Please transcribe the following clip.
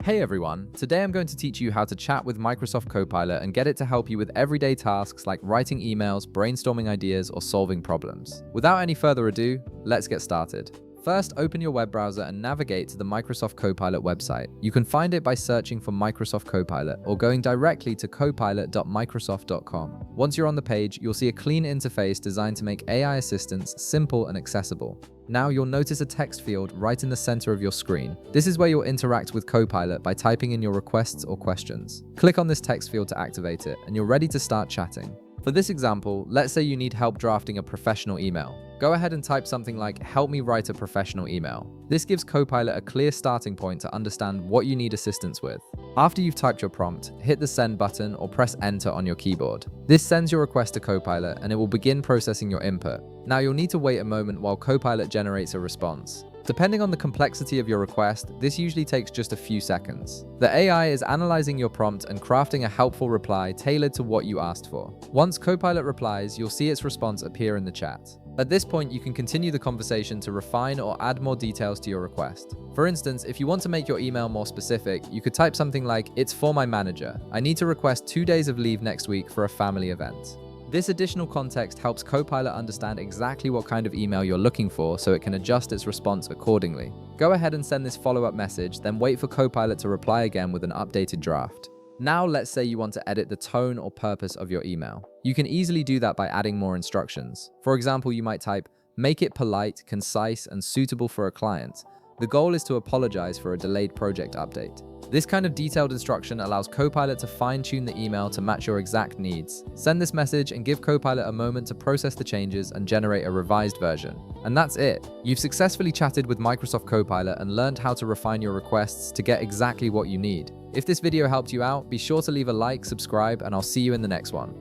Hey everyone, today I'm going to teach you how to chat with Microsoft Copilot and get it to help you with everyday tasks like writing emails, brainstorming ideas, or solving problems. Without any further ado, let's get started. First, open your web browser and navigate to the Microsoft Copilot website. You can find it by searching for Microsoft Copilot or going directly to copilot.microsoft.com. Once you're on the page, you'll see a clean interface designed to make AI assistance simple and accessible. Now you'll notice a text field right in the center of your screen. This is where you'll interact with Copilot by typing in your requests or questions. Click on this text field to activate it, and you're ready to start chatting. For this example, let's say you need help drafting a professional email. Go ahead and type something like, "Help me write a professional email." This gives Copilot a clear starting point to understand what you need assistance with. After you've typed your prompt, hit the send button or press enter on your keyboard. This sends your request to Copilot and it will begin processing your input. Now you'll need to wait a moment while Copilot generates a response. Depending on the complexity of your request, this usually takes just a few seconds. The AI is analyzing your prompt and crafting a helpful reply tailored to what you asked for. Once Copilot replies, you'll see its response appear in the chat. At this point, you can continue the conversation to refine or add more details to your request. For instance, if you want to make your email more specific, you could type something like, "It's for my manager. I need to request 2 days of leave next week for a family event." This additional context helps Copilot understand exactly what kind of email you're looking for so it can adjust its response accordingly. Go ahead and send this follow-up message, then wait for Copilot to reply again with an updated draft. Now let's say you want to edit the tone or purpose of your email. You can easily do that by adding more instructions. For example, you might type, "Make it polite, concise, and suitable for a client. The goal is to apologize for a delayed project update." This kind of detailed instruction allows Copilot to fine-tune the email to match your exact needs. Send this message and give Copilot a moment to process the changes and generate a revised version. And that's it. You've successfully chatted with Microsoft Copilot and learned how to refine your requests to get exactly what you need. If this video helped you out, be sure to leave a like, subscribe, and I'll see you in the next one.